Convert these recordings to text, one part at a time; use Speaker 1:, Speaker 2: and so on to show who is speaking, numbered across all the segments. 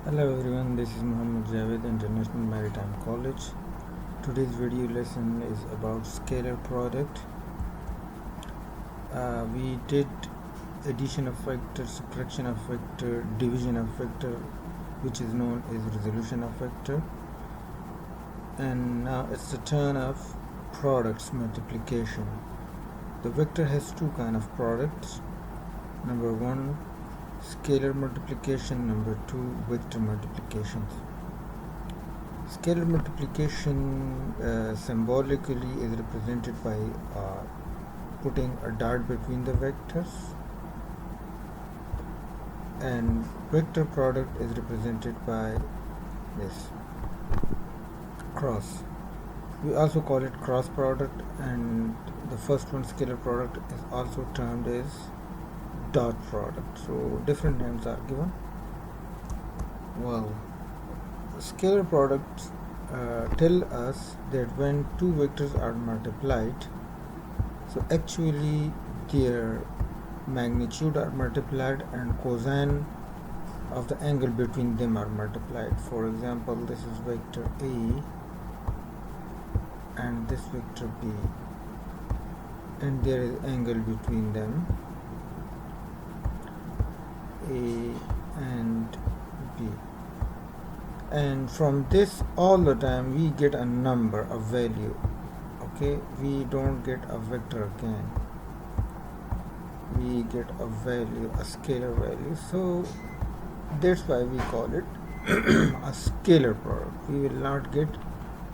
Speaker 1: Hello everyone, this is Muhammad Javed, International Maritime College. Today's video lesson is about scalar product. We did addition of vector, subtraction of vector, division of vector, which is known as resolution of vector. And now it's the turn of products multiplication. The vector has two kind of products. Number one, scalar multiplication. Number two, vector multiplications. Scalar multiplication symbolically is represented by putting a dot between the vectors, and vector product is represented by this cross. We also call it cross product, and the first one, scalar product, is also termed as dot product. So different names are given. Well, scalar products tell us that when two vectors are multiplied, so actually their magnitude are multiplied and cosine of the angle between them are multiplied. For example, this is vector A and this vector B, and there is angle between them, A and B. And from this all the time we get a number, a value. Okay, we don't get a vector again, we get a value, a scalar value. So that's why we call it a scalar product. We will not get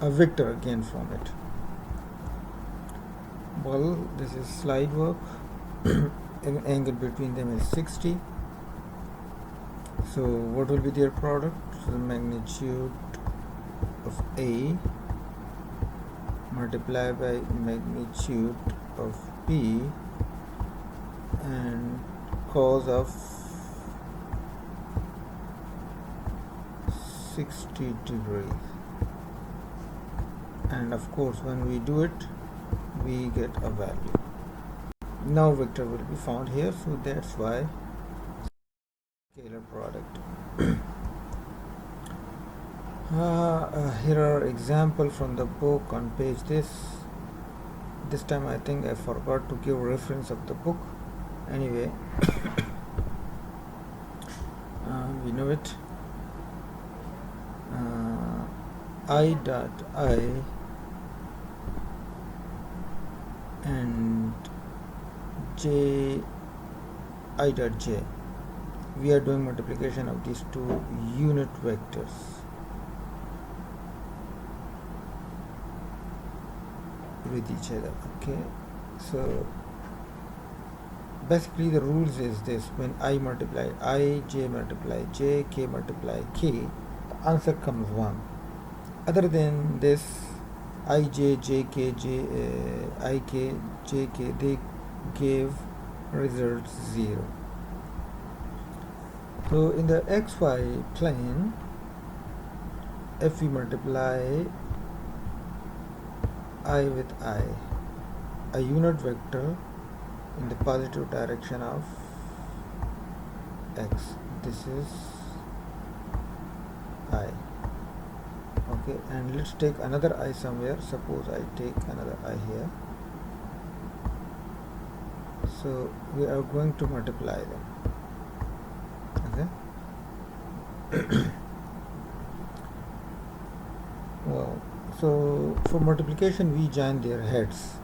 Speaker 1: a vector again from it. Well, this is slide work. An angle between them is 60. So what will be their product? So the magnitude of A multiplied by magnitude of B and cos of 60 degrees. And of course when we do it, we get a value. Now vector will be found here, so that's why scalar product. Here are example from the book on page this time I think I forgot to give reference of the book. Anyway, we know it. I dot I and j I dot j, we are doing multiplication of these two unit vectors. With each other. Okay, so basically the rules is this: when I multiply I, j multiply j, k multiply k, the answer comes 1. Other than this, I, j, j, k, j, I, k, j, k, they gave results 0. So in the xy plane, if we multiply I with I, a unit vector in the positive direction of x, this is I. Okay, and let's take another I somewhere. Suppose I take another I here. So we are going to multiply them. Okay. Well, so for multiplication we join their heads.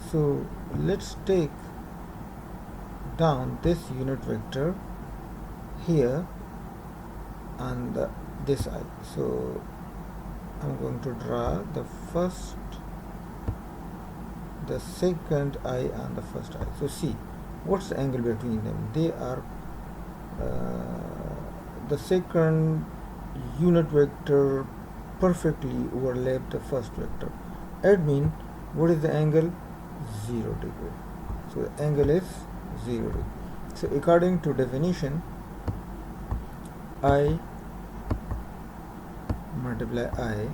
Speaker 1: So let's take down this unit vector here on this I. So I'm going to draw the first, the second I on the first I. So see, what's the angle between them? They are the second unit vector perfectly overlap the first vector. Admin, what is the angle? 0 degree. So the angle is 0 degree. So according to definition, I multiply I,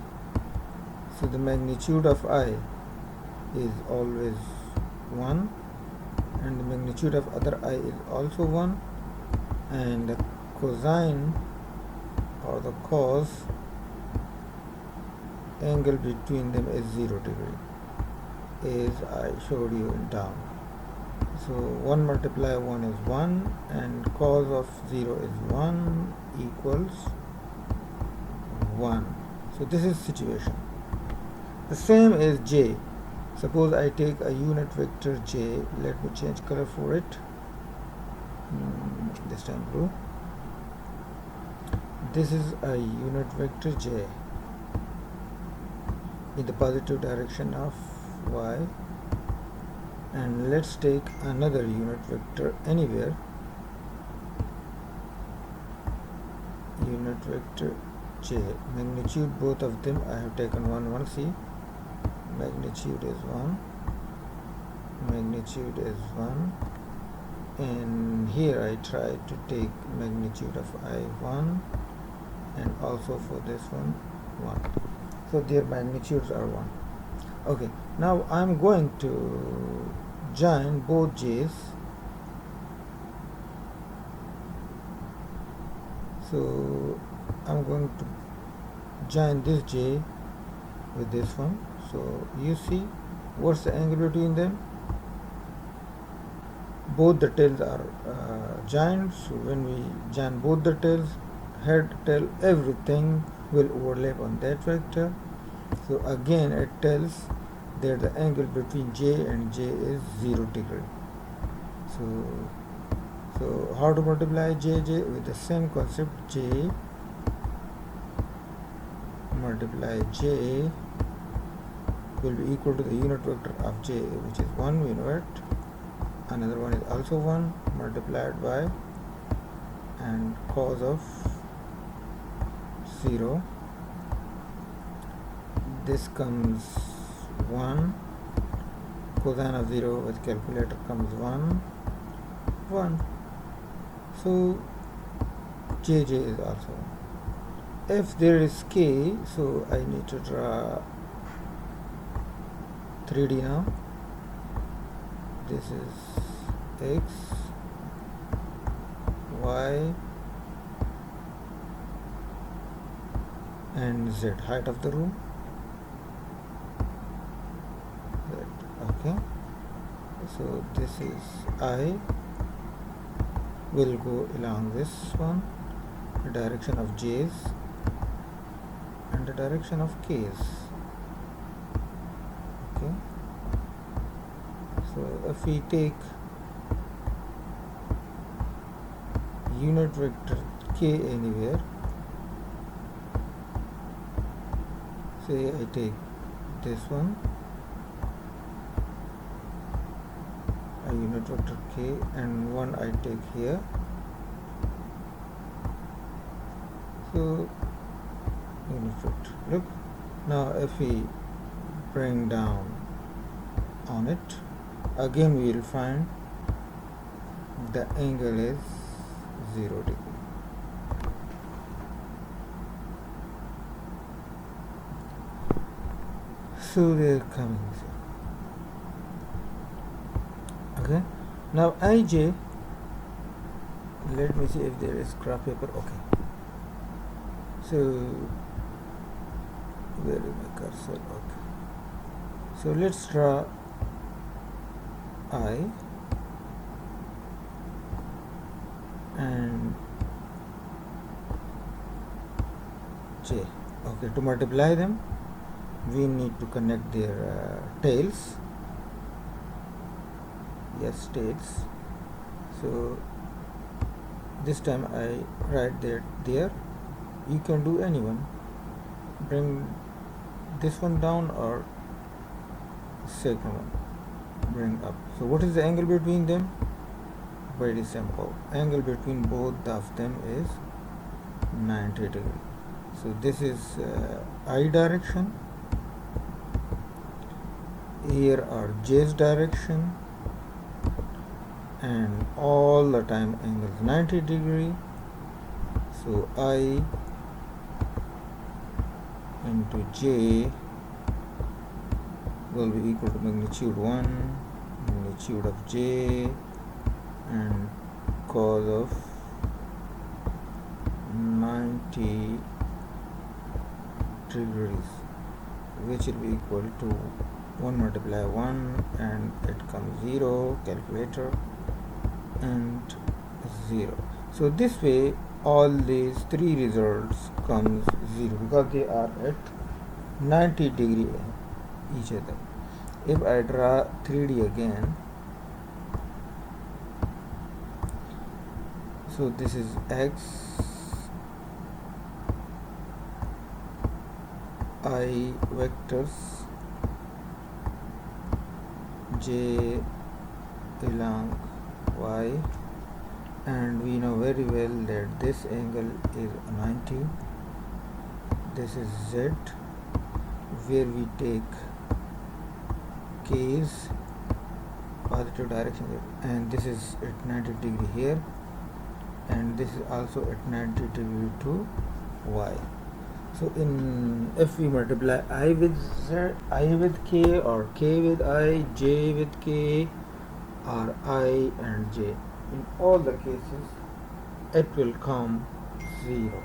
Speaker 1: so the magnitude of I is always 1, and the magnitude of other I is also 1, and the cosine or the cos angle between them is 0 degree, as I showed you in down. So 1 multiply 1 is 1, and cos of 0 is 1 equals 1. So this is situation. The same is j. Suppose I take a unit vector j. Let me change color for it. This time blue. This is a unit vector j in the positive direction of y, and let's take another unit vector anywhere. Unit vector j, magnitude both of them I have taken 1 see, magnitude is 1, magnitude is 1, and here I try to take magnitude of I1, and also for this one 1. So their magnitudes are 1. Okay, now I'm going to join both j's. So I'm going to join this j with this one. So you see what's the angle between them? Both the tails are joined. So when we join both the tails, head, tail, everything will overlap on that vector. So again it tells that the angle between j and j is 0 degree. So how to multiply j with the same concept? J multiply j will be equal to the unit vector of j, which is 1, we know it. Another one is also 1 multiplied by and cos of 0. This comes 1, cosine of 0 with calculator comes 1. So jj is also 1. If there is k, so I need to draw 3D now. This is x, y, and z, height of the room. Okay, so this is I will go along this one, the direction of j's and the direction of k's. Okay, so if we take unit vector k anywhere, say I take this one, a unit vector k, and one I take here. So unit vector, look, now if we bring down on it, again we will find the angle is 0 degree. So they are coming. Okay, now ij, let me see if there is graph paper. Okay, so where is my cursor? Okay, so let's draw I and j. Okay, to multiply them we need to connect their tails. Yes, tails. So this time I write that there. You can do any one. Bring this one down or second one bring up. So what is the angle between them? Very simple. Angle between both of them is 90 degree. So this is I direction. Here are j's direction, and all the time angle is 90 degree. So I into j will be equal to magnitude 1, magnitude of J and cos of 90 degrees, which will be equal to 1 multiply 1 and it comes 0, calculator, and 0. So this way all these three results comes 0 because they are at 90 degree each other. If I draw 3D again, so this is x, I vectors, j along y, and we know very well that this angle is 90. This is z, where we take k is positive direction, and this is at 90 degree here, and this is also at 90 degree to y. So if we multiply I with z, I with k, or k with I, j with k, or I and j, in all the cases it will come 0.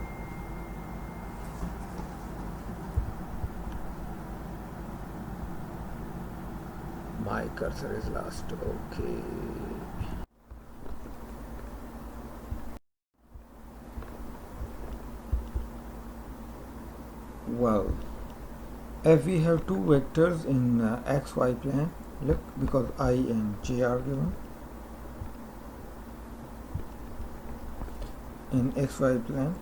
Speaker 1: My cursor is lost. Okay. Well, if we have two vectors in xy plane, look, because I and j are given in xy plane,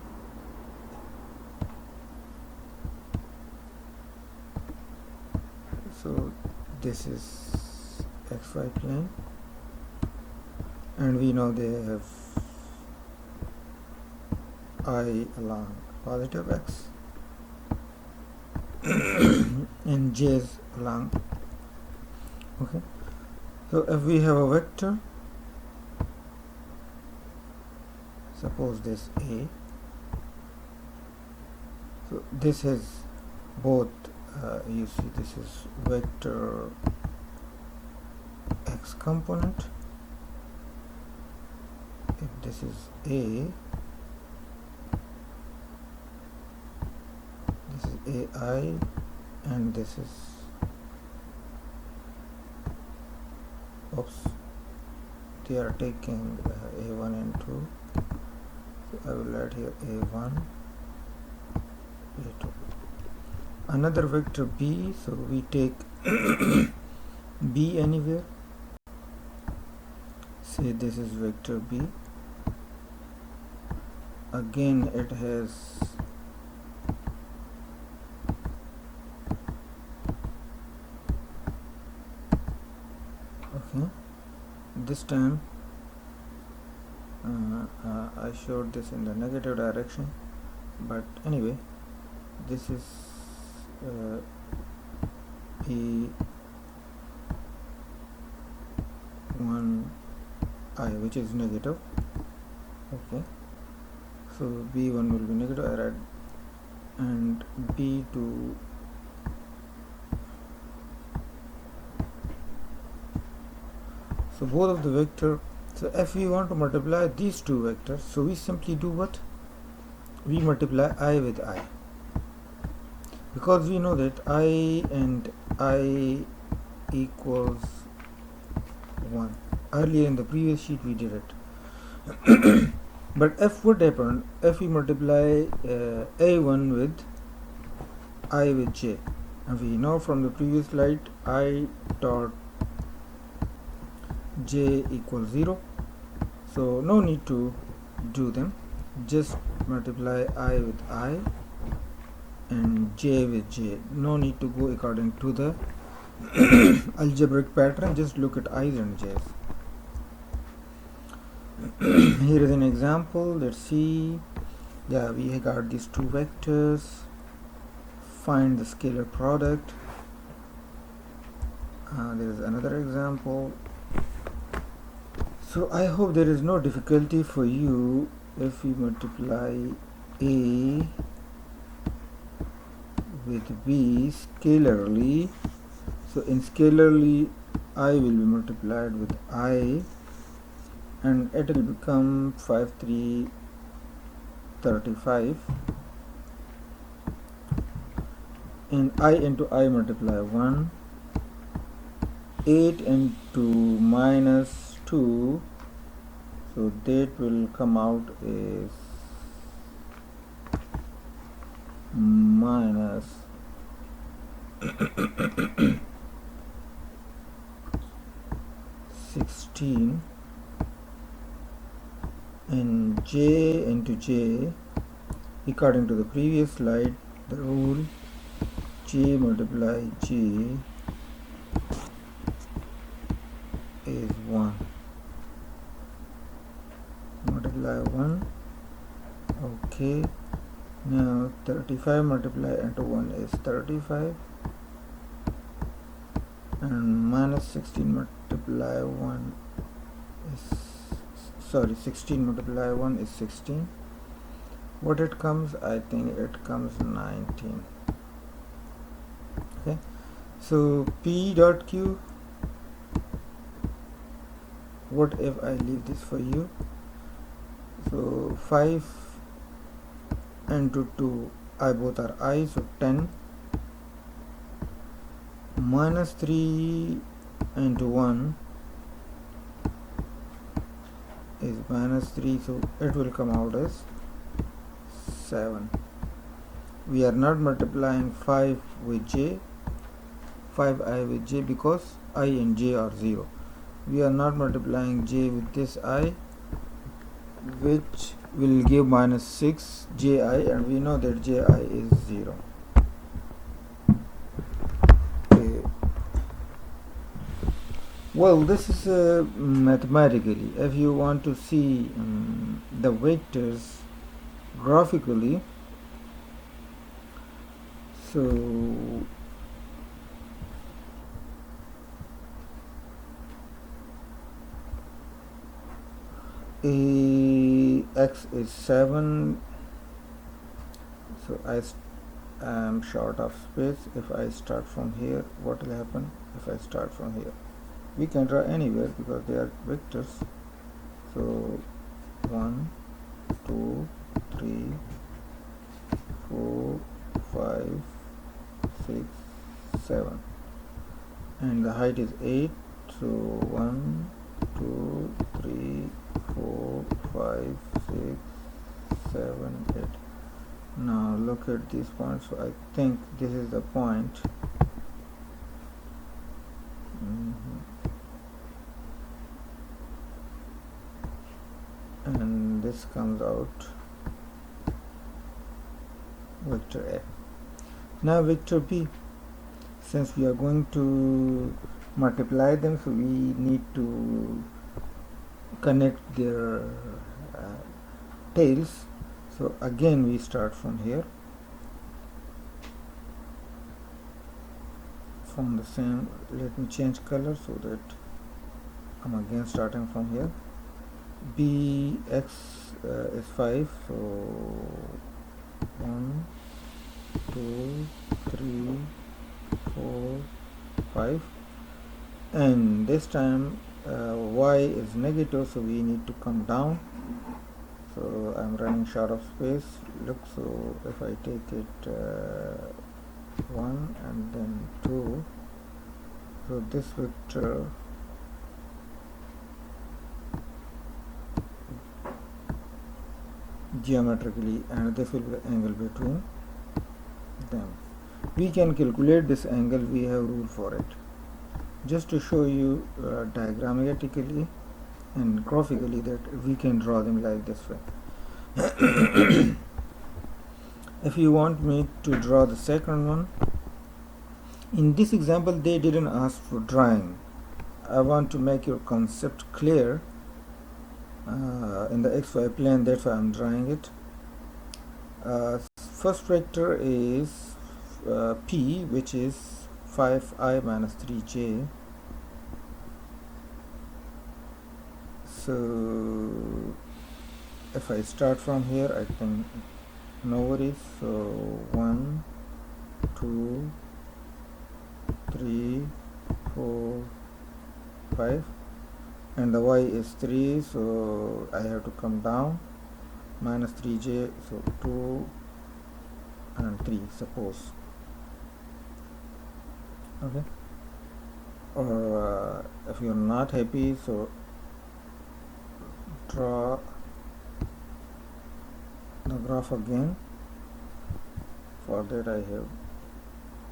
Speaker 1: so this is xy plane, and we know they have I along positive x and j's along. Okay, so if we have a vector, suppose this A, so this is both you see this is vector x component. If this is A, this is AI, and this is, oops, they are taking A1 and 2, so I will add here A1, A2. Another vector B, so we take B anywhere, say this is vector B, again it has this time I showed this in the negative direction, but anyway, this is B1I, which is negative. Okay, so B1 will be negative, I write, and B2 so both of the vector. So if we want to multiply these two vectors, so we simply do what? We multiply I with I, because we know that I and I equals 1. Earlier in the previous sheet we did it. But if what happened, if we multiply A1 with I with j, and we know from the previous slide I dot j equals 0, so no need to do them, just multiply I with I and j with j, no need to go according to the algebraic pattern, just look at i's and j's. Here is an example, let's see. Yeah, we got these two vectors, find the scalar product. There is another example. So I hope there is no difficulty for you if we multiply A with B scalarly. So in scalarly I will be multiplied with I, and it will become 5 3 35. And I into I multiply 1, 8 into minus 2, so that will come out as minus 16, and j into j, according to the previous slide, the rule j multiply j is 1. Multiply 1. Okay. Now 35 multiply into 1 is 35, and minus 16 multiply 1 is, sorry, 16 multiply 1 is 16. What it comes? I think it comes 19. Okay, so p dot q, what if I leave this for you? So 5 into 2, I both are I, so 10, minus 3 into 1 is minus 3, so it will come out as 7. We are not multiplying 5 with j, 5i with j, because I and j are 0. We are not multiplying j with this I, which will give minus 6 ji, and we know that ji is 0. Okay. Well, this is mathematically. If you want to see the vectors graphically, so x is 7, so I am short of space. If I start from here, what will happen if I start from here? We can draw anywhere because they are vectors. So 1 2 3 4 5 6 7, and the height is 8, so 1 2 3 4 5 6 7 8. Now look at this point. So I think this is the point. And this comes out vector A. Now vector B, since we are going to multiply them, so we need to connect their tails. So again we start from here, from the same. Let me change color so that I'm again starting from here. Bx is 5, so 1 2 3 4 5, and this time y is negative, so we need to come down. So I'm running short of space. Look, so if I take it 1 and then 2, so this vector geometrically, and this will be the angle between them. We can calculate this angle. We have rule for it. Just to show you diagrammatically and graphically that we can draw them like this way. If you want me to draw the second one, in this example they didn't ask for drawing. I want to make your concept clear in the xy plane, that's why I'm drawing it. First vector is p, which is 5i minus 3j. So if I start from here, I think no worries. So 1 2 3 4 5, and the y is 3, so I have to come down, minus 3j, so 2 and 3, suppose. Okay, or if you're not happy, so draw the graph again. For that I have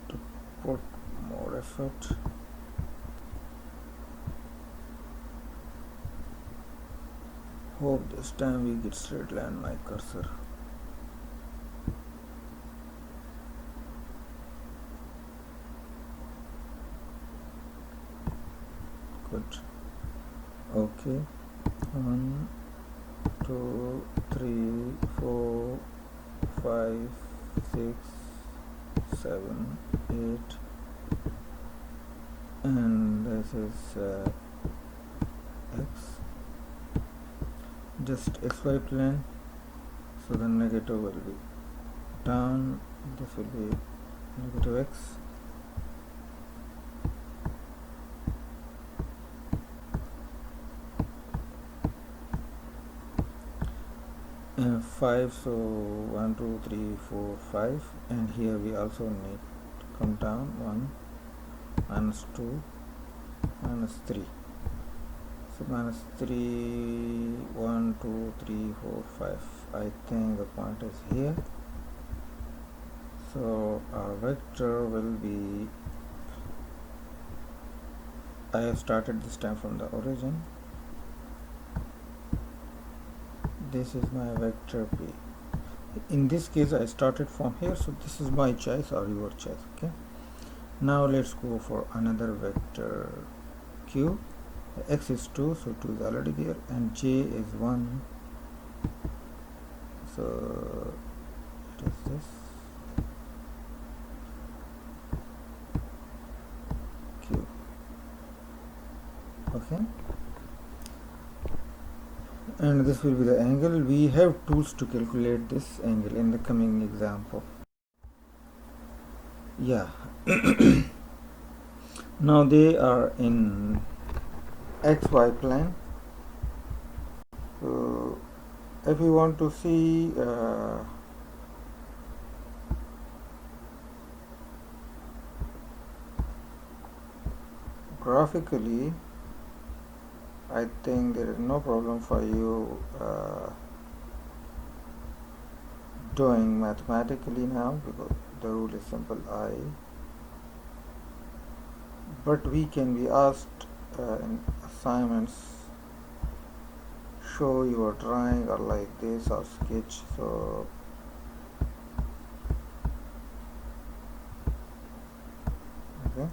Speaker 1: to put more effort. Hope this time we get straight line my cursor. Good. Okay. 1, 2, 3, 4, 5, 6, 7, 8, and this is x. Just xy plane, so the negative will be down, this will be negative x. And 5, so 1, 2, 3, 4, 5, and here we also need to come down 1, minus 2, minus 3. So minus 3, 1, 2, 3, 4, 5. I think the point is here. So our vector will be, I have started this time from the origin. This is my vector P. In this case I started from here, so this is my choice or your choice. Okay, now let's go for another vector Q. X is 2, so 2 is already there, and J is 1, so it is this. Q. Okay, and this will be the angle. We have tools to calculate this angle in the coming example. Yeah. Now they are in xy plane. So if you want to see graphically, I think there is no problem for you doing mathematically now, because the rule is simple I. But we can be asked in assignments, show your drawing or like this or sketch. So okay,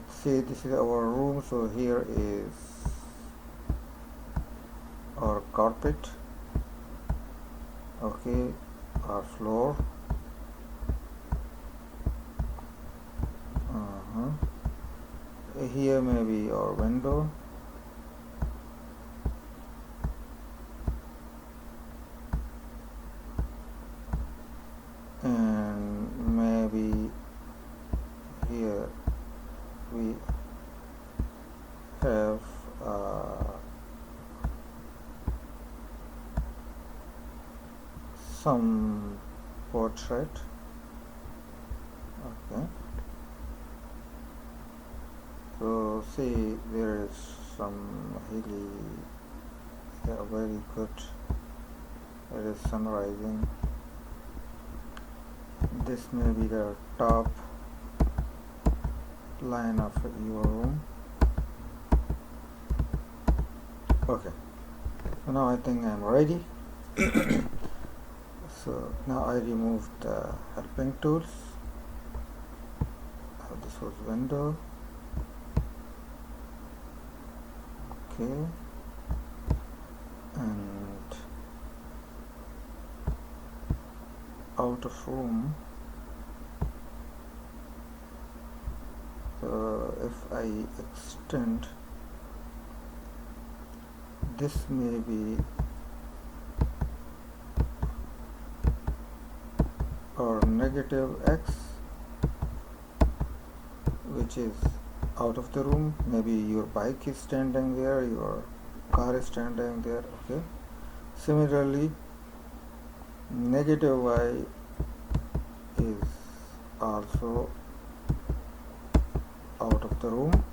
Speaker 1: say this is our room, so here is our carpet, okay, our floor, here may be our window, and maybe here we have some portrait. Okay, so see, there is some hilly, yeah, very good. There is sun rising. This may be the top line of your room. Okay, so now I think I'm ready. So now I removed the helping tools. This was window. Okay, and out of room. So if I extend, this may be or negative x, which is out of the room. Maybe your bike is standing there, your car is standing there. Okay. Similarly, negative y is also out of the room.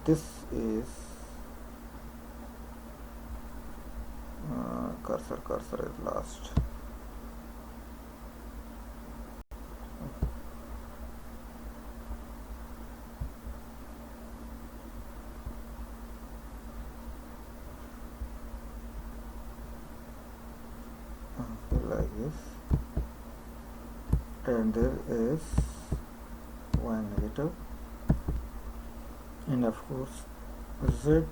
Speaker 1: This is cursor is lost. Okay, like this, and there is y negative, and of course z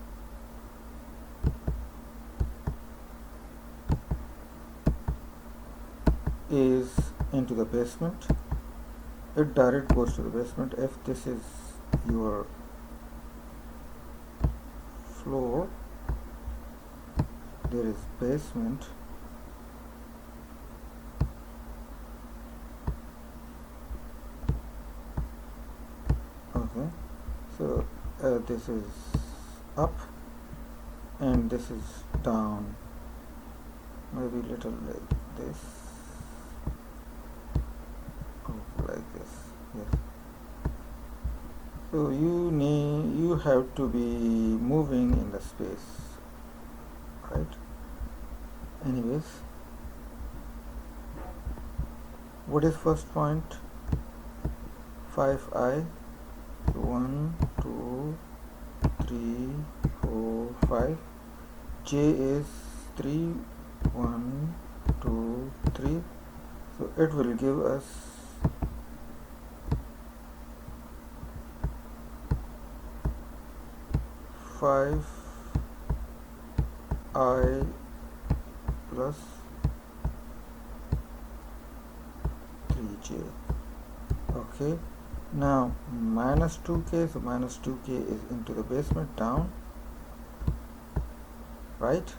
Speaker 1: is into the basement. It direct goes to the basement. If this is your floor, there is basement, okay, so this is up and this is down, maybe little like this, like this. Yes, so you have to be moving in the space, right? Anyways, what is first point? 5i, 1 2 3 4 5. J is 3 1 2 3, so it will give us 5i plus 3j. Okay, now minus 2k, so minus 2k is into the basement, down, right?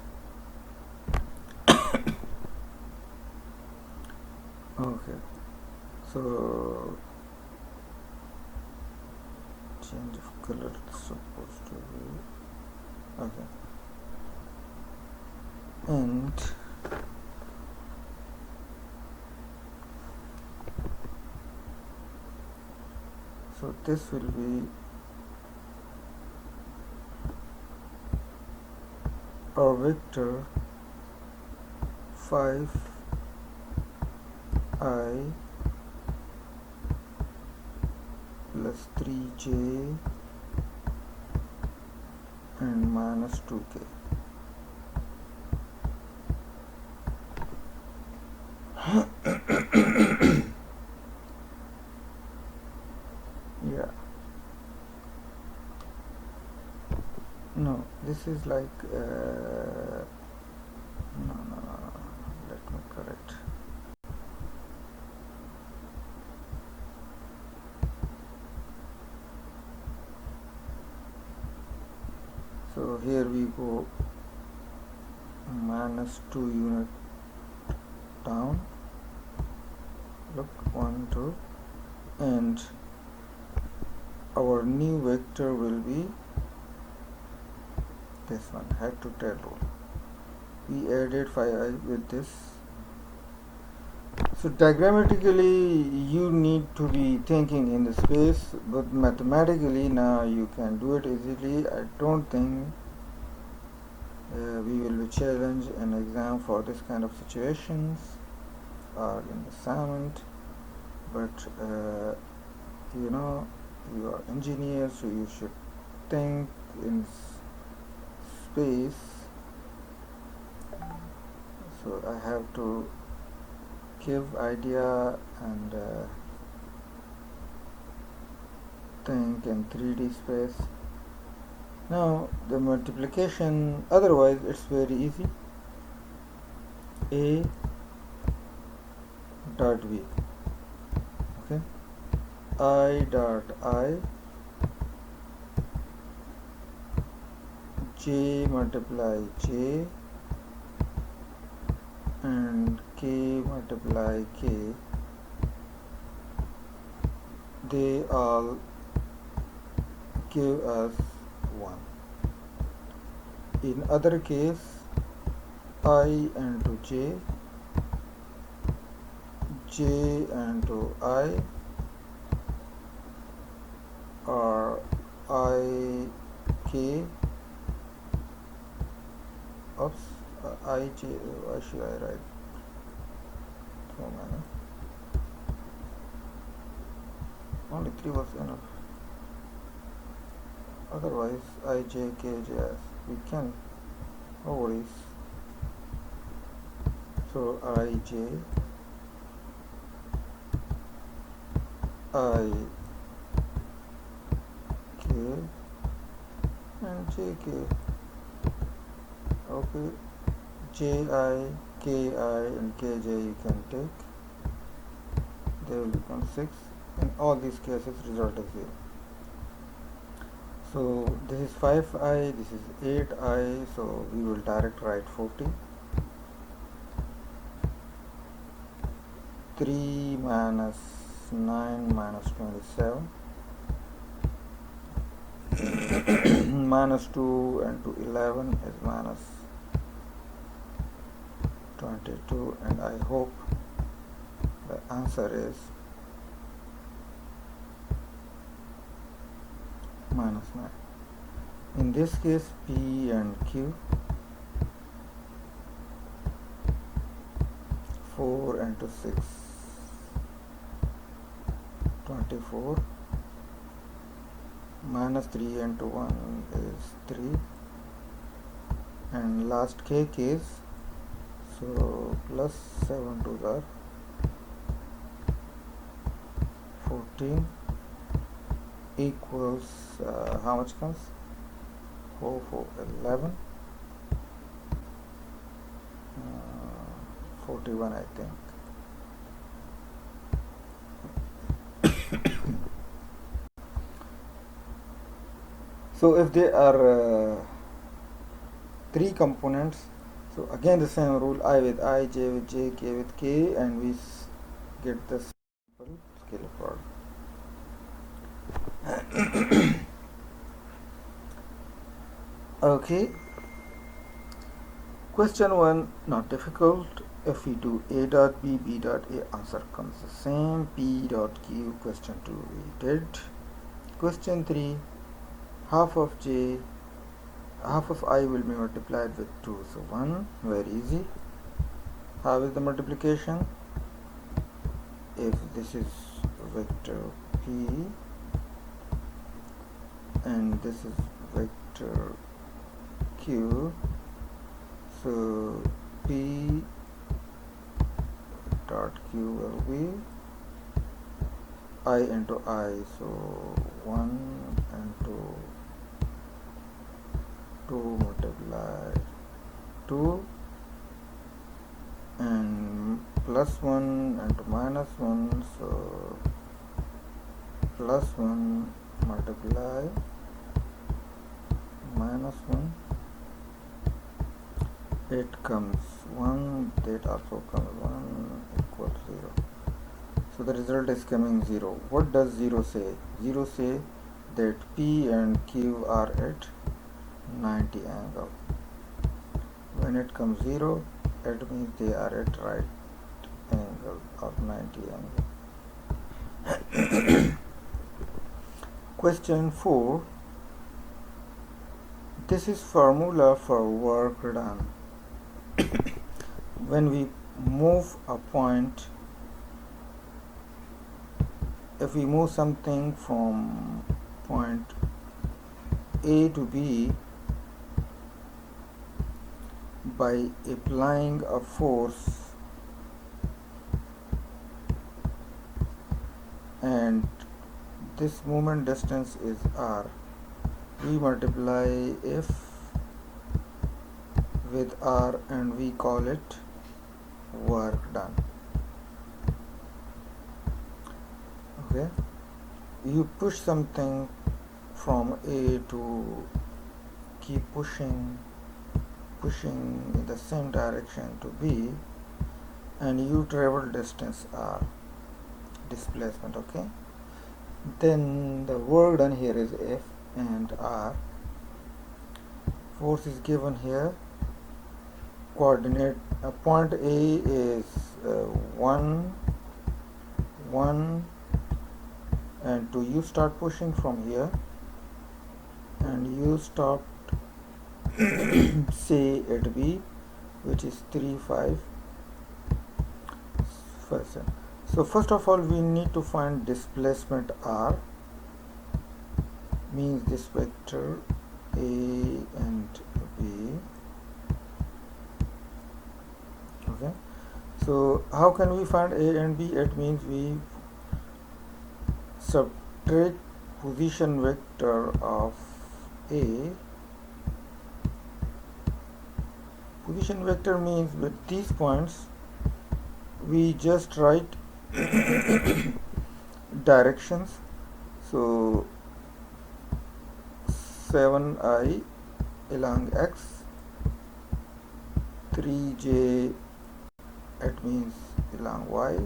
Speaker 1: Okay, so change of color is supposed to be okay, and so this will be our vector 5i plus 3j and minus 2k. Yeah, no, this is like no, let me correct. So here we go minus 2 unit down, look, 1 2, and our new vector will be this one, head to tail rule. We added 5i with this. So diagrammatically you need to be thinking in the space, but mathematically now you can do it easily. I don't think we will be challenged in exam for this kind of situations or in assignment, but you know, you are engineers, so you should think in space. So I have to give idea and think in 3D space. Now the multiplication, otherwise it's very easy. A dot v, okay, I dot I, j multiply j, and k multiply k, they all give us 1. In other case, I into j into I, or I k, oops, I j, why should I write so many? Only 3 was enough. Otherwise, I j k j s, we can, no worries. So I j, I k, and j k. Okay, j I, k I, and k j you can take. They will become 6. In all these cases, result is 0. So this is 5i, this is 8i, so we will direct write 40. 3 minus 9 minus 27 minus 2 and 2 11 is minus 22, and I hope the answer is minus 9. In this case, P and Q, 4 into 6, 24, minus 3 into 1 is 3, and last K case, so plus 7 to the 14 equals how much comes? 4 4 11, 41 I think. So if there are 3 components, so again the same rule, I with I, j with j, k with k, and we get the simple scalar product. Okay, question 1, not difficult. If we do a dot b, b dot a, answer comes the same. P dot q, question 2 we did. Question 3, half of I will be multiplied with 2, so 1, very easy. How is the multiplication? If this is vector p and this is vector q, so p dot q will be I into I, so 1 into 2 multiply 2, and plus 1 into minus 1, so plus 1 multiply minus 1, it comes 1, that also comes 1, equals 0. So the result is coming 0. What does 0 say? 0 say that P and Q are at 90 angle. When it comes 0, it means they are at right angle of 90 angle. Question 4. This is formula for work done. When we move a point, if we move something from point A to B by applying a force, and this movement distance is r, we multiply F with r and we call it work done. Okay, you push something from A to keep pushing in the same direction to B, and you travel distance r, displacement. Okay, then the work done here is F, and R. Force is given here. Coordinate point A is 1, 1 and 2. You start pushing from here and you stop say at B, which is 3, 5. So first of all we need to find displacement R, means this vector A and B. Okay, so how can we find A and B? It means we subtract position vector of A. Position vector means with these points we just write directions. So 7i along x, 3j it means along y,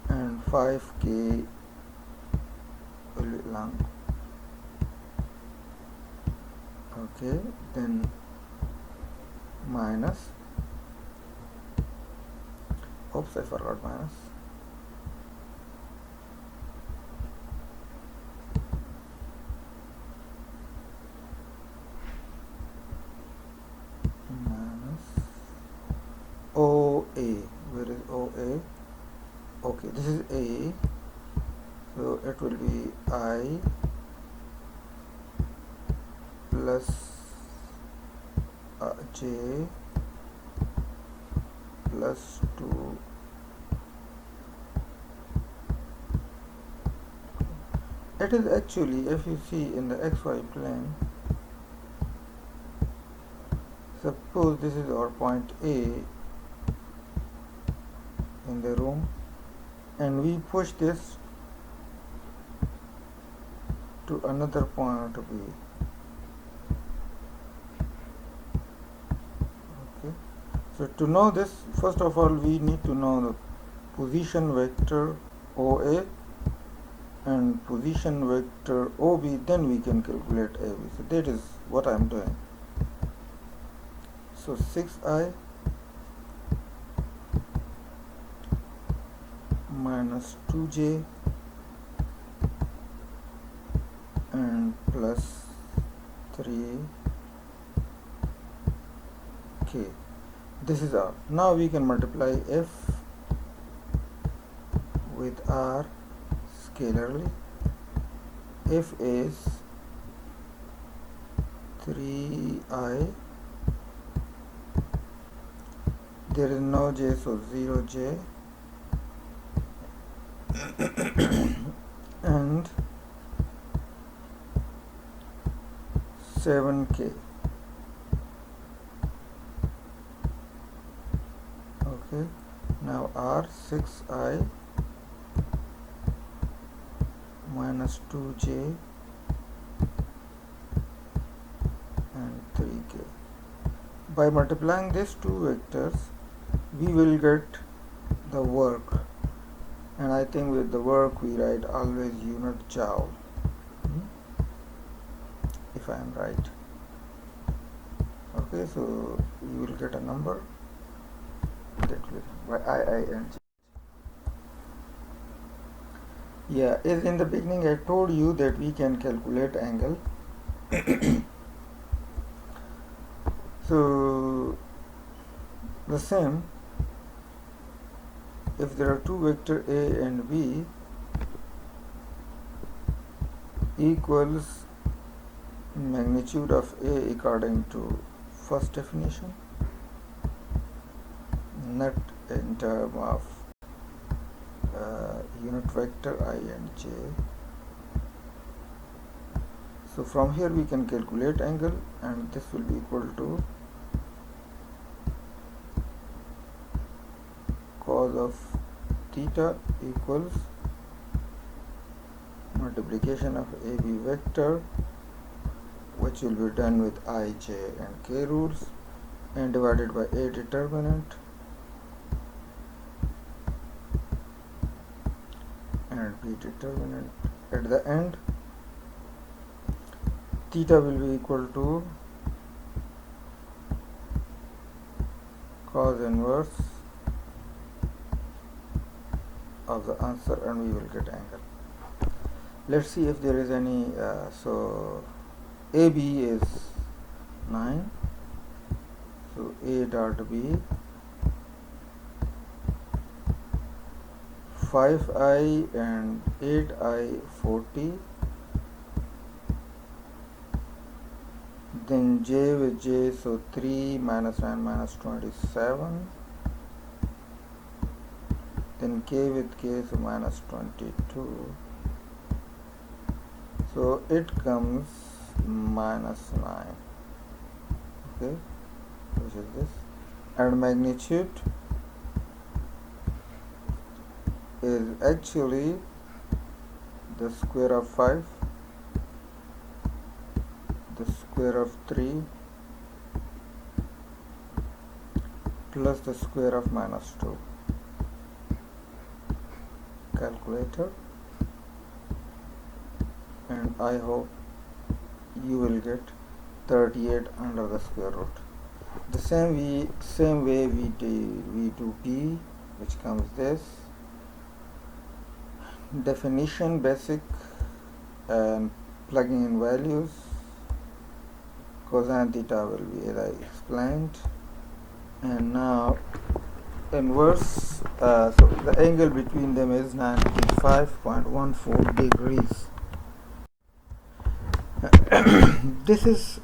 Speaker 1: and 5k will be along. Okay, then minus, oops, I forgot minus. Minus OA. Where is OA? Okay, this is A. So it will be I plus j plus 2. It is actually, if you see in the xy plane, suppose this is our point A in the room and we push this to another point B. Okay, so to know this, first of all we need to know the position vector OA and position vector OB, then we can calculate AB. So that is what I am doing. So 6i minus 2j and plus 3k. This is R. Now we can multiply F with R scalarly. F is 3i. There is no j, so 0j and 7k. Okay, now R 6i minus 2j and 3k. By multiplying these two vectors we will get the work, and I think with the work we write always unit joule, if I am right. Okay, so you will get a number that will by IING. Yeah, as in the beginning I told you that we can calculate angle. So the same, if there are two vector A and B equals magnitude of A according to first definition, not in term of unit vector I and j. So from here we can calculate angle, and this will be equal to cos of theta equals multiplication of AB vector, which will be done with I, j and k rules, and divided by A determinant and B determinant at the end. theta will be equal to cos inverse of the answer, and we will get angle. Let's see if there is any. So AB is 9, so A dot B 5i and 8i 40, then j with j, so 3 minus 9 minus 27, then k with k, so minus 22, so it comes minus 9, okay, which is this, and magnitude is actually the square of 5, the square of 3, plus the square of minus 2. Calculator, and I hope you will get 38 under the square root. The same way we do P, which comes this. Definition basic and plugging in values. Cosine theta will be as I explained, and now inverse. So the angle between them is 95.14 degrees. This is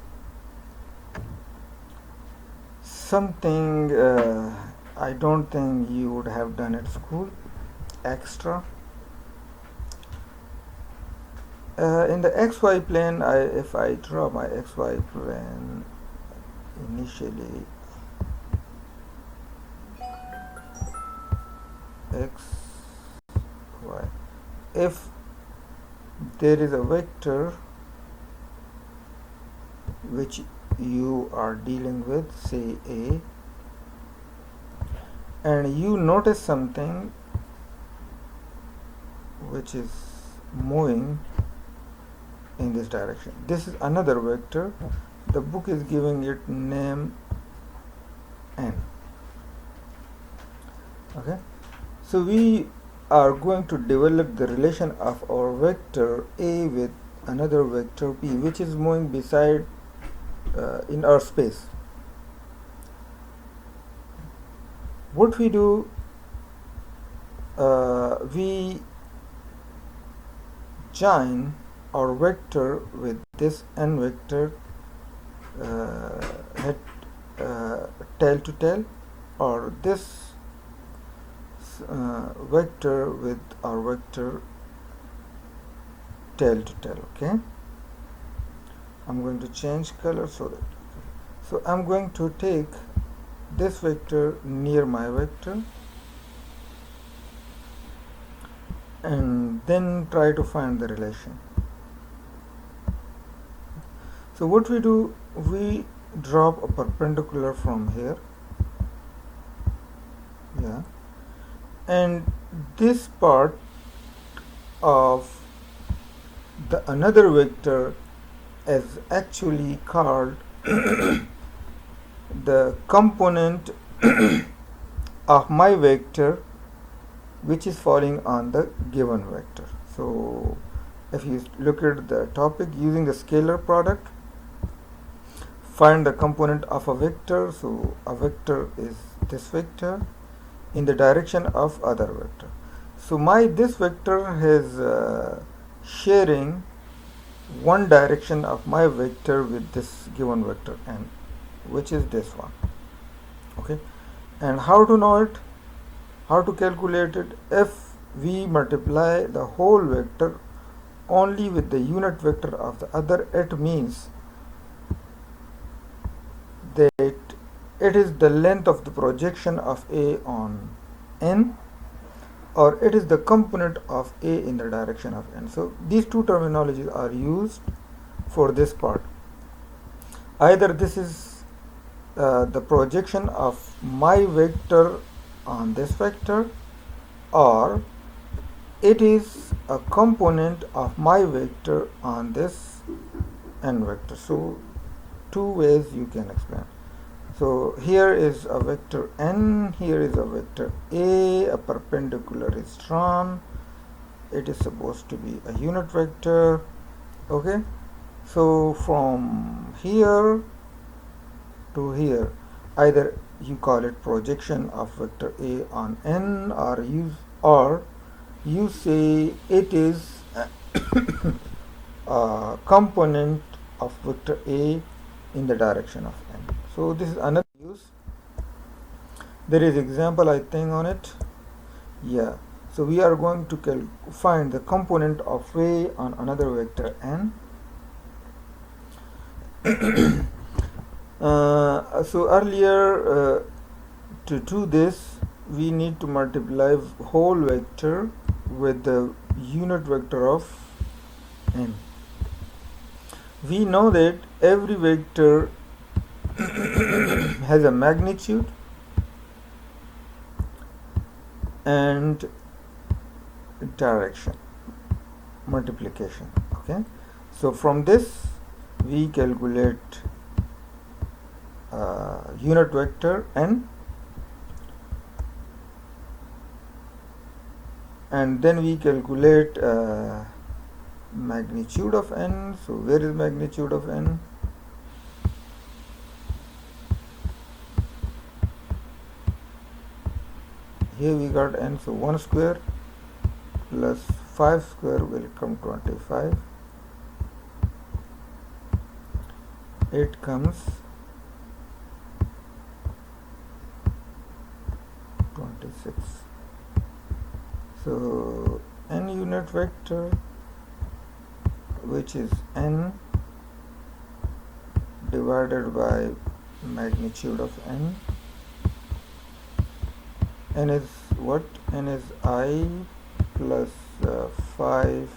Speaker 1: something I don't think you would have done at school extra. In the xy plane, if I draw my xy plane initially, x, y, if there is a vector which you are dealing with, say A, and you notice something which is moving in this direction. This is another vector. The book is giving it name n. Okay, so we are going to develop the relation of our vector A with another vector P, which is moving beside in our space. What we do, we join our vector with this n vector tail to tail, or this vector with our vector tail to tail. Okay, I'm going to change color so I'm going to take this vector near my vector and then try to find the relation. So what we do, we drop a perpendicular from here, yeah, and this part of the another vector is actually called the component of my vector which is falling on the given vector. So if you look at the topic, using the scalar product, find the component of a vector. So a vector is this vector in the direction of other vector. So this vector is sharing one direction of my vector with this given vector n, which is this one. Okay, and how to know it, how to calculate it? If we multiply the whole vector only with the unit vector of the other, it means that it is the length of the projection of A on n, or it is the component of A in the direction of n. So these two terminologies are used for this part. Either this is the projection of my vector on this vector, or it is a component of my vector on this n vectors. So two ways you can explain. So here is a vector n, here is a vector a perpendicular is drawn. It is supposed to be a unit vector. Okay, so from here to here, either you call it projection of vector a on n, or you say it is a component of vector a in the direction of n. So this is another use. There is example I think on it. Yeah. So we are going to find the component of a on another vector n. So earlier, to do this, we need to multiply whole vector with the unit vector of n. We know that every vector has a magnitude and direction multiplication. Okay, so from this we calculate unit vector n, and then we calculate magnitude of n. So where is magnitude of n? Here we got n, so 1 square plus 5 square will come 25. It comes 26. So n unit vector, which is n divided by magnitude of n. N is what? N is I plus 5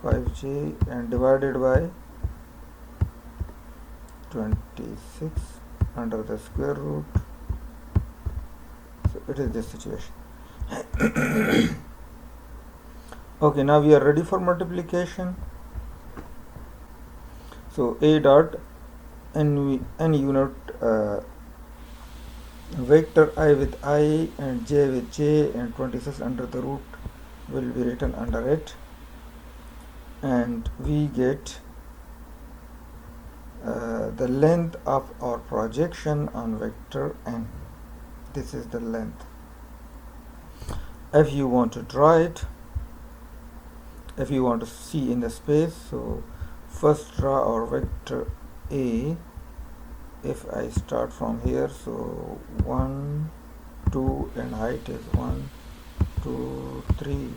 Speaker 1: 5j and divided by 26 under the square root. So it is this situation. Okay, now we are ready for multiplication. So a dot n unit vector I with I and j with j and 26 under the root will be written under it, and we get the length of our projection on vector n. This is the length. If you want to draw it, if you want to see in the space, so first draw our vector a. If I start from here, so 1 2 and height is 1 2 3,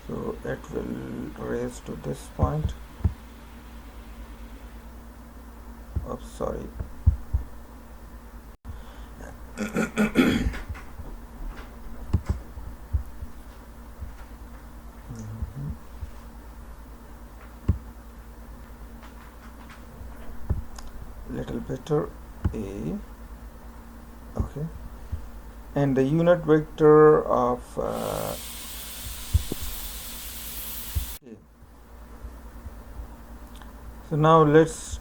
Speaker 1: so it will raise to this point. Oh, sorry. Little better a. Okay, and the unit vector of a. So now let's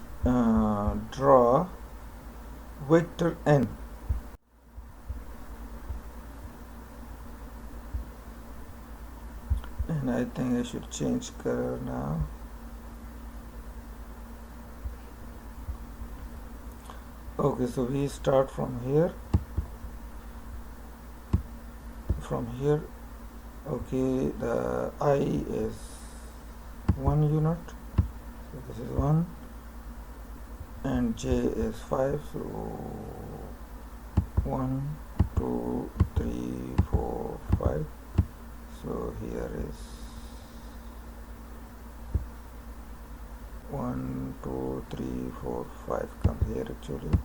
Speaker 1: draw vector n. And I think I should change color now. Okay, so we start from here. Okay, the I is 1 unit, so this is 1, and j is 5, so 1 2 3 4 5. So here is 1 2 3 4 5 comes here actually.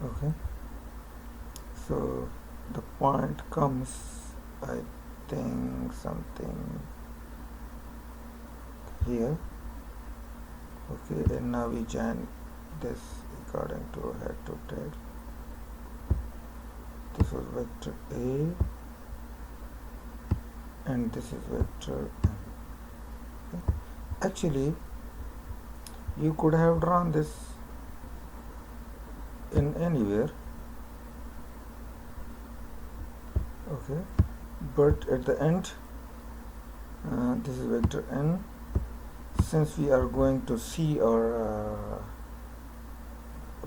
Speaker 1: Okay, so the point comes, I think, something here. Okay, and now we join this according to head to tail. This was vector a, and this is vector n. Okay. Actually, you could have drawn this in anywhere, okay, but at the end this is vector n. Since we are going to see our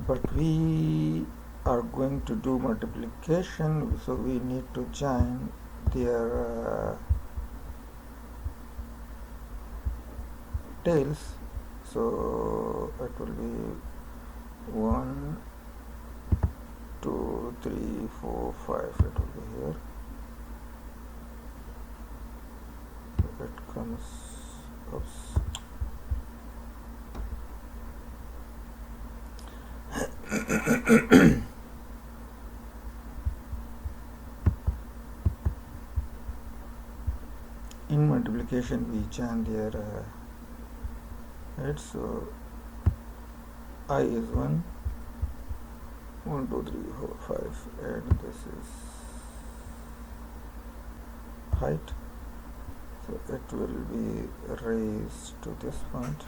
Speaker 1: but we are going to do multiplication, so we need to join their tails, so it will be 1 2 3 4 5. It will be here. It comes, oops. In multiplication we join their heads, so I is 1 1 2 3 4 5, and this is height, so it will be raised to this point.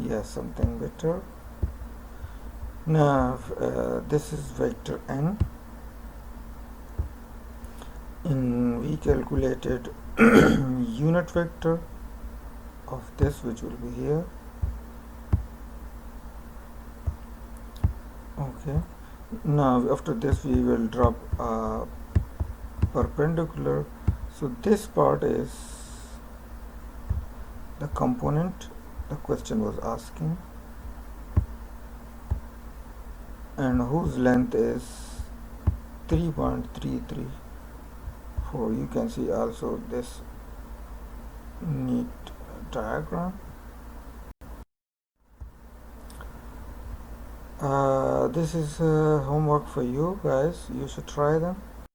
Speaker 1: Yes, something better. Now this is vector n. We calculated unit vector of this, which will be here. Okay, now after this we will drop perpendicular, so this part is the component the question was asking, and whose length is 3.334. You can see also this neat diagram. This is homework for you guys. You should try them.